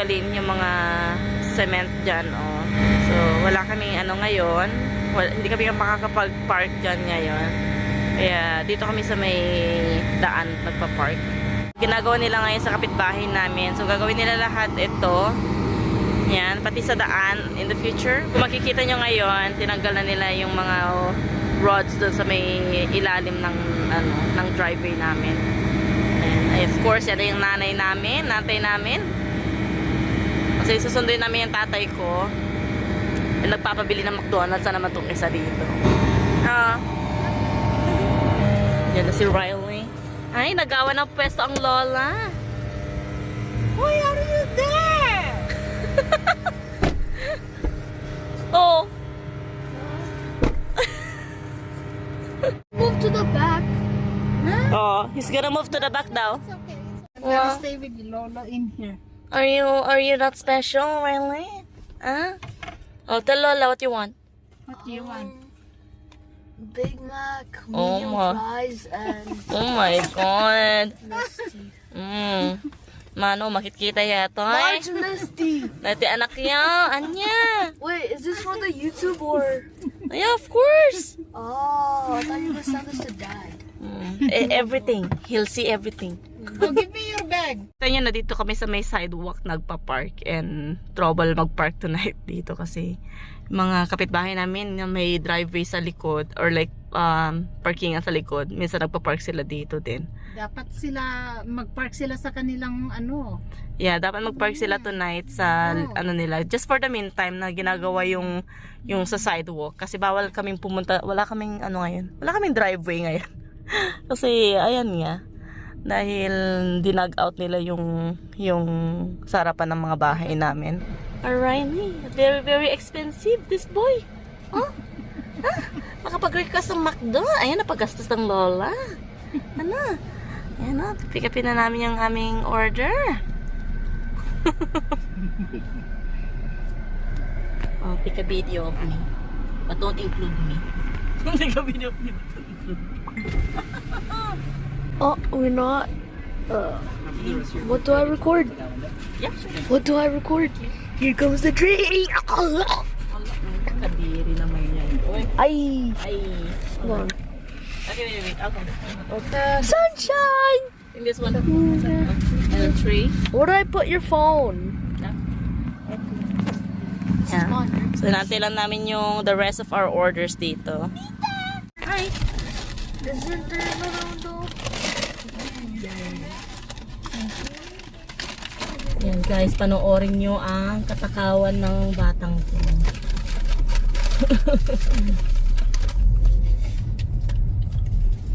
tanggalin yung mga cement dyan, oh. So, wala kaming ano ngayon. Hindi kami makakapag-park dyan ngayon. Kaya, dito kami sa may daan nagpa-park. Ginagawa nila ngayon sa kapitbahay namin. So, gagawin nila lahat ito. Yan, pati sa daan in the future. Kung makikita nyo ngayon, tinanggal na nila yung mga rods doon sa may ilalim ng, ng driveway namin. And, of course, yan yung nanay namin, tatay namin. Kasi susunduin namin yung tatay ko. And nagpapabili ng McDonald's na naman itong isa dito. Yan na si Riley. Ay, nagawa ng pwesto ang lola. Why are you there? Oh. Move to the back. Huh? Oh, he's gonna move to the back now. It's okay. I'm Wow. gonna stay with Lola in here. Are you not special, Riley? Huh? Oh, tell Lola what you want. What do you want? Big Mac, Oh medium my. fries, and Oh my God. Misty. Mano, makikita yato, ay. Large Misty. Dati anak niya, anya. Wait, is this for the YouTube or? Yeah, of course. Oh, I thought you were gonna send this to Dad. Everything. He'll see everything. Oh, give me your bag. Ito nyo na dito kami sa may sidewalk nagpa-park and trouble mag-park tonight dito kasi mga kapitbahay namin na may driveway sa likod or like parkingan sa likod. Minsan nagpa-park sila dito din. Dapat sila mag-park sila sa kanilang ano. Yeah, dapat mag-park sila tonight sa ano nila. Just for the meantime na ginagawa yung sa sidewalk kasi bawal kaming pumunta. Wala kaming ano ngayon. Wala kaming driveway ngayon. Kasi ayan nga. Dahil dinag out nila yung sarapan ng mga bahay namin. Alrighty, very very expensive this boy. Oh? Makapag-request ng McDo. Ayan, napagastos ng lola. Ano? Ayan na, pick upin na namin yung aming order. Oh, take a video of me. But don't include me. Take a video of me. Oh, we're not. What do I record? Yeah, sure. What do I record? Here comes the tree. Kadiri naman yan. Uy. Ay. Ay. Come on. Okay, wait. I'll come. Sunshine. In this one. And a tree. Where do I put your phone? Yeah. So, natin lang namin yung the rest of our orders dito. Hi. Isn't there another one though? Yan guys, panoorin nyo ang katakawan ng batang ko.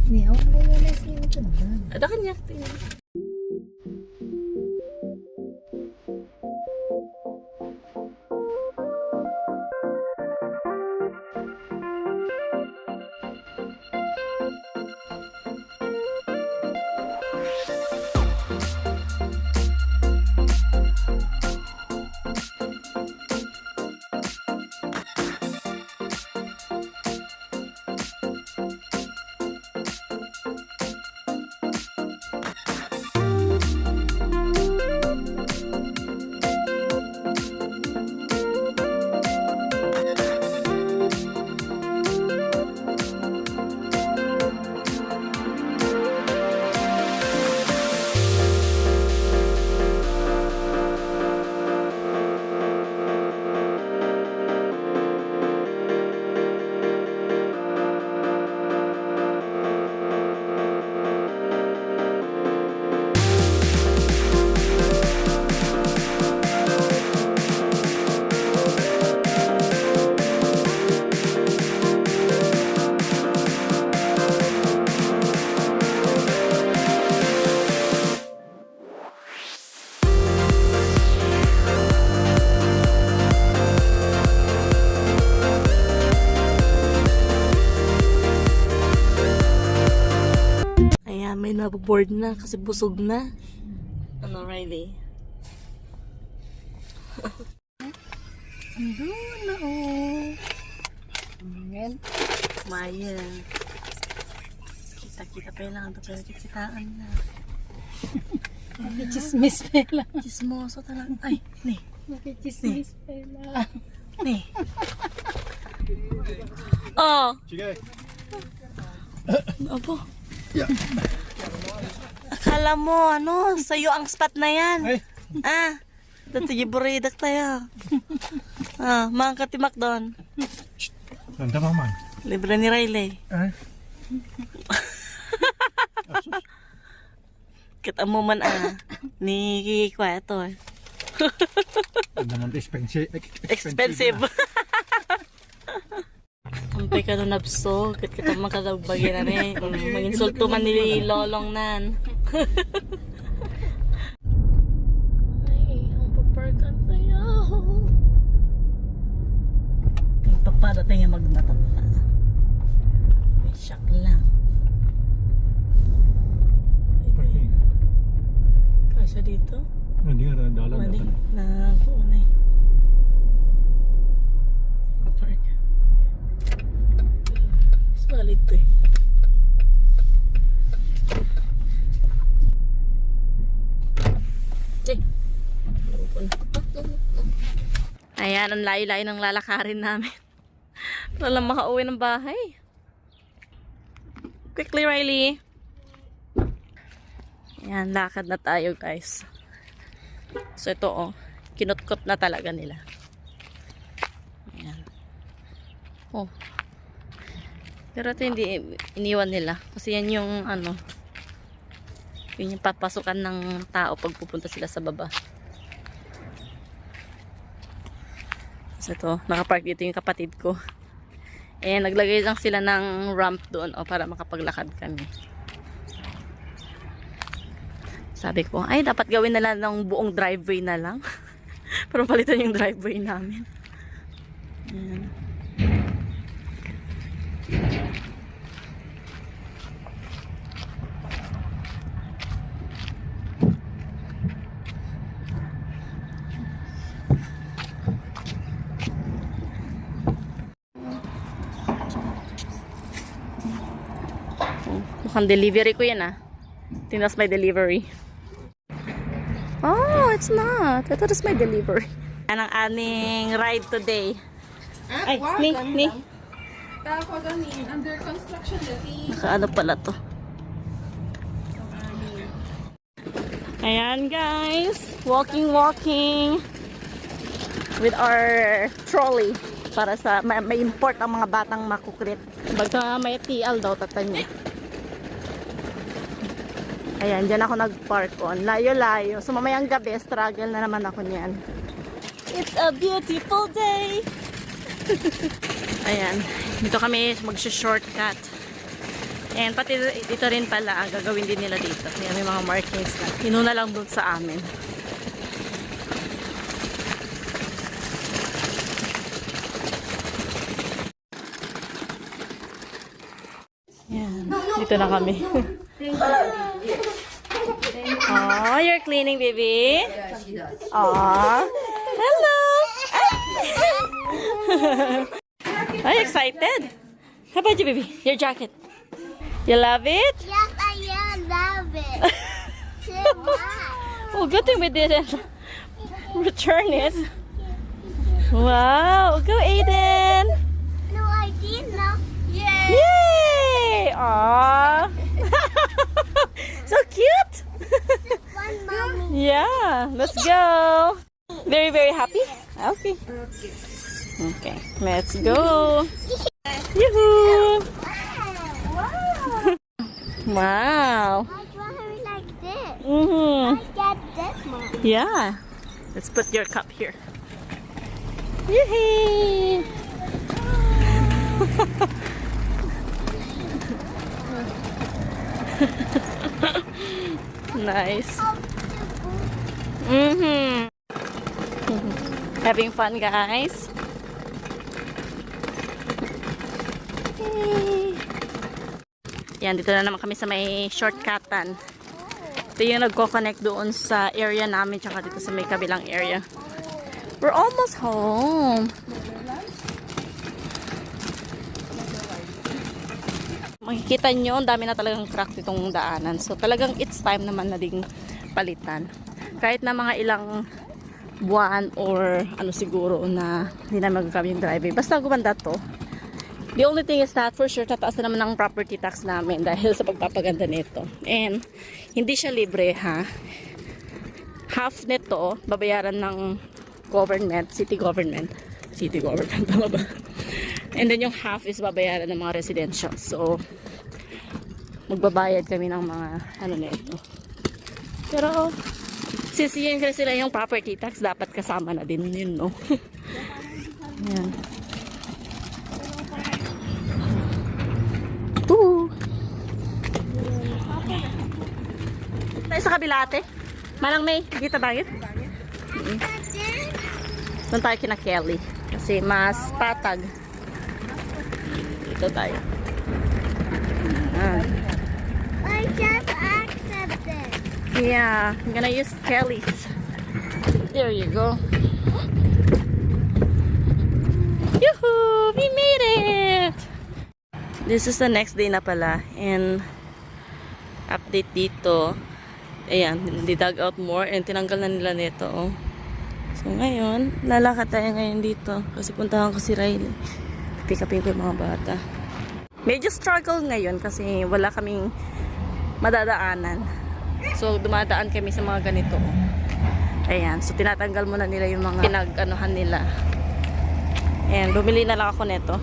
Niya, wala na siya ito. Ada kanya. Tingnan. May naboboard na kasi busog na. Ano, Riley? Doon na oh. Ayan. Mayan. Kita-kita pa lang ito pero kitaan na. Makichismis pa lang. Chismoso talaga. Ay, ni. Makichismis pa lang. Ni. Oh. Sige. Opo. Akala mo, ano, sa'yo ang spot na yan. Ay. Ah, dati buridak tayo. Ah, mga katimak doon. Ganda maman. Libre ni Riley. Ay. Kita mo man ni Kwato eh. Ganda naman expensive. Expensive. Sampay ka doon nabso. Kita makadagbagi na rin. Mag-insulto man ni Lolong nan. Ay, ang paparkan tayo. Nagpapadating nga magmatata. May shock lang. Kasya dito? Hindi nga dalan. Mali. Nakuunay. Park. Solid to eh. Ayan, ang layo-layo ng lalakarin namin. Para lang makauwi ng bahay. Quickly, Riley. Ayan, lakad na tayo guys. So ito oh, kinutkot na talaga nila. Ayan. Oh. Pero ito hindi iniwan nila. Kasi yan yung ano, yun yung papasukan ng tao pag pupunta sila sa baba. So ito, nakapark dito yung kapatid ko. Eh, naglagay lang sila ng ramp doon oh, para makapaglakad kami. Sabi ko, ay dapat gawin na lang ng buong driveway na lang. Pero palitan yung driveway namin. Ayan. Mukhang delivery ko yan ah. Tingnan my delivery. Oh, it's not. I thought it's my delivery. Yan ang aming ride today. Ay, ni. Under construction dati. Nakaano pala to. Ayan guys. Walking with our trolley. Para sa, may import ang mga batang makukrit. Baga may TL daw tatanya. Ayan, dyan ako nag-park on. Layo-layo. So mamayang gabi, struggle na naman ako niyan. It's a beautiful day! Ayan, dito kami mag-shortcut. And pati dito rin pala, gagawin din nila dito. Ayan, may mga markings na. Inuna lang doon sa amin. Ayan, dito na kami. Oh, you're cleaning, baby? Yeah, she does. Aw. Hello. Are you excited? How about you, baby? Your jacket. You love it? Yes, I love it. Too much. Oh, good thing we didn't return it. Wow. Go, Aiden. No, I didn't. Yay! Yay! Aw. So cute. One mommy. Yeah, let's go. Very, very happy? Okay. Okay, let's go. Yoo-hoo! Wow. I want her like this. Mm-hmm. I get this one. Yeah. Let's put your cup here. Yee! Nice. Mm-hmm. Having fun, guys. Yay. Yan, dito na naman kami sa may shortcutan. Ito yung nagko-connect doon sa area namin tsaka dito sa may kabilang area. We're almost home. Makikita nyo, ang dami na talagang crack ditong daanan. So talagang it's time naman na ding palitan. Kahit na mga ilang buwan or ano siguro na hindi na magkakabi yung driveway. Basta gumanda to. The only thing is that for sure tataas na naman ang property tax namin dahil sa pagpapaganda nito. And hindi siya libre ha. Half nito babayaran ng government, city government, tama ba? And then yung half is babayaran ng mga residential. So magbabayad kami ng mga ano nito. Pero since yun kasi sila yung property tax, dapat kasama na din yun, no? Yan. Ooh. Tayo sa kabila ate. Manang May, dito tayo. Doon tayo kina Kelly. Kasi mas patag. Dito tayo. I just accepted. Yeah, I'm gonna use Kelly's. There you go. Yoo-hoo! We made it! This is the next day na pala. And update dito. Ayan, di-dug out more and tinanggal na nila nito. Oh. So ngayon, lalakad tayo ngayon dito. Kasi puntahan ko si Riley. Pick upin ko yung mga bata. Medyo struggle ngayon kasi wala kaming madadaanan. So, dumadaan kami sa mga ganito. Ayan. So, tinatanggal muna nila yung mga pinag-anuhan nila. Ayan. Bumili na lang ako nito.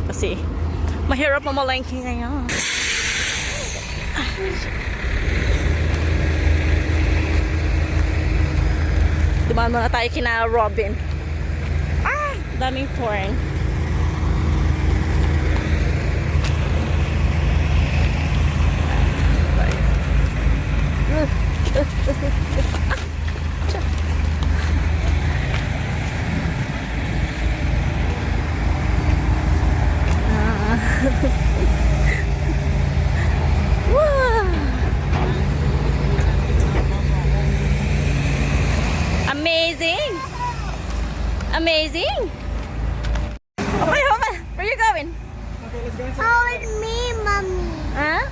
Kasi, mahirap mamalengke ngayon. Dumaan muna tayo kina Robin. Ah! Daming corn. Amazing! Amazing! Okay, hold on. Where are you going? Hold me, mommy. Huh?